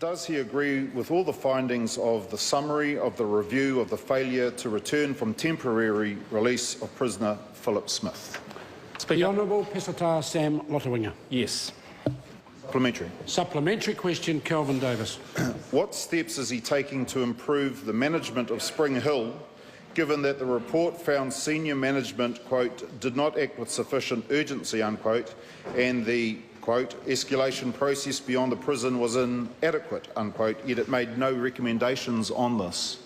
does he agree with all the findings of the summary of the review of the failure to return from temporary release of prisoner Phillip Smith? Speaker. The Honourable Peseta Sam Lotu-Iiga. Yes. Supplementary. Supplementary question, Kelvin Davis. What steps is he taking to improve the management of Spring Hill, given that the report found senior management, quote, did not act with sufficient urgency, unquote, and the, quote, escalation process beyond the prison was inadequate, unquote, yet it made no recommendations on this?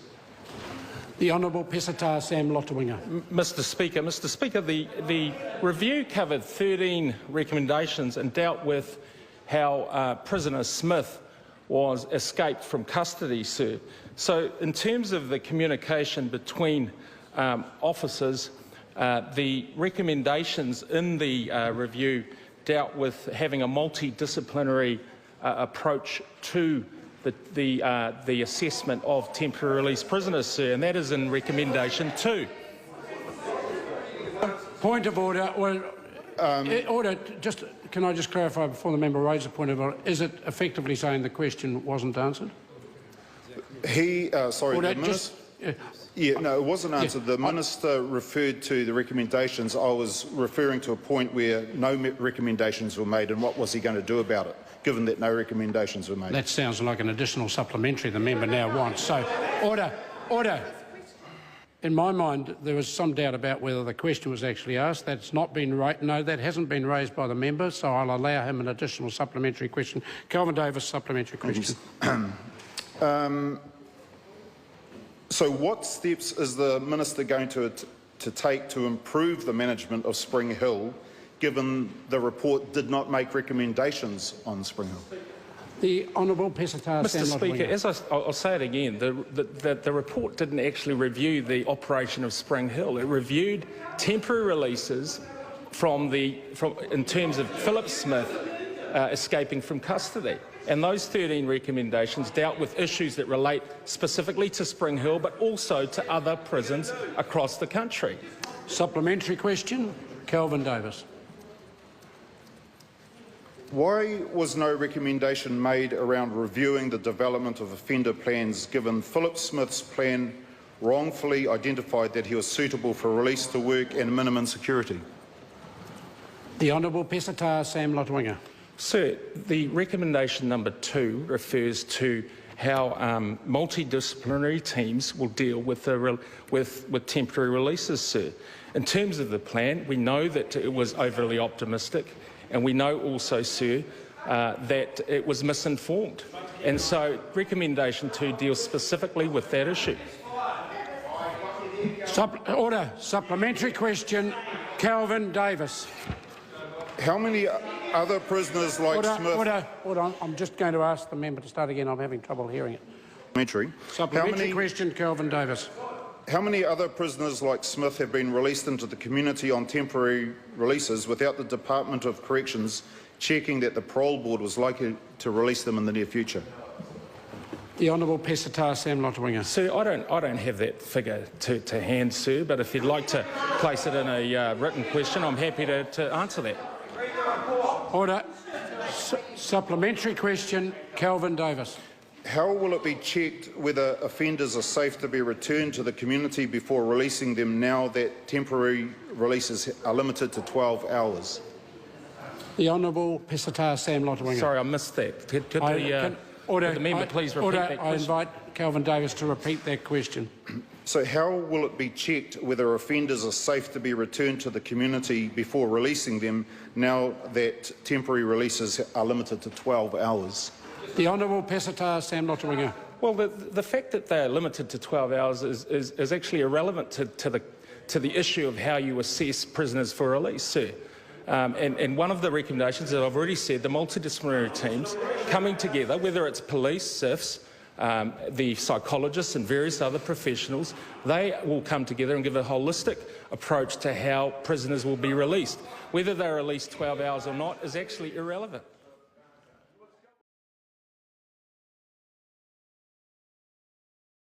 The Honourable Peseta Sam Lotu-Iiga. Mr. Speaker, the review covered 13 recommendations and dealt with how prisoner Smith was escaped from custody, sir. So in terms of the communication between officers, the recommendations in the review dealt with having a multidisciplinary approach to the assessment of temporary release prisoners, sir, and that is in recommendation 2. Point of order. Well, order. Can I just clarify before the member raises a point of order? Is it effectively saying the question wasn't answered? Sorry, order, the minister. No, it wasn't answered. The minister referred to the recommendations. I was referring to a point where no recommendations were made, and what was he going to do about it, given that no recommendations were made? That sounds like an additional supplementary the member now wants. So, order. Order. In my mind, there was some doubt about whether the question was actually asked. That's not been raised. No, that hasn't been raised by the member, so I'll allow him an additional supplementary question. Kelvin Davis, supplementary question. So what steps is the minister going to take to improve the management of Spring Hill, given the report did not make recommendations on Spring Hill? The Honourable Peseta Sam Mr. Speaker, Lotu-Iiga. I'll say it again, the report didn't actually review the operation of Spring Hill. It reviewed temporary releases in terms of Phillip Smith escaping from custody. And those 13 recommendations dealt with issues that relate specifically to Spring Hill, but also to other prisons across the country. Supplementary question, Kelvin Davis. Why was no recommendation made around reviewing the development of offender plans, given Phillip Smith's plan wrongfully identified that he was suitable for release to work and minimum security? The Honourable Peseta Sam Lotu-Iiga. Sir, the recommendation number 2 refers to how multidisciplinary teams will deal with temporary releases, sir. In terms of the plan, we know that it was overly optimistic, and we know also, sir, that it was misinformed. And so recommendation 2 deals specifically with that issue. Order. Supplementary question, Kelvin Davis. How many other prisoners like Smith... Order. I'm just going to ask the member to start again. I'm having trouble hearing it. Supplementary question, Kelvin Davis. How many other prisoners like Smith have been released into the community on temporary releases without the Department of Corrections checking that the parole board was likely to release them in the near future? The Honourable Peseta Sam Lotu-Iiga. Sir, I don't have that figure to hand, sir, but if you'd like to place it in a written question, I'm happy to answer that. Order. Supplementary question, Kelvin Davis. How will it be checked whether offenders are safe to be returned to the community before releasing them, now that temporary releases are limited to 12 hours? The Honourable Peseta Sam Lotu-Iiga. Sorry, I missed that. Could the member please repeat that question? I invite Kelvin Davis to repeat that question. So how will it be checked whether offenders are safe to be returned to the community before releasing them, now that temporary releases are limited to 12 hours? The Honourable Peseta Sam Lotu-Iiga. Well, the fact that they are limited to 12 hours is actually irrelevant to the issue of how you assess prisoners for release, sir. And one of the recommendations that I've already said, the multidisciplinary teams coming together, whether it's police, SIFs, the psychologists and various other professionals, they will come together and give a holistic approach to how prisoners will be released. Whether they're released 12 hours or not is actually irrelevant.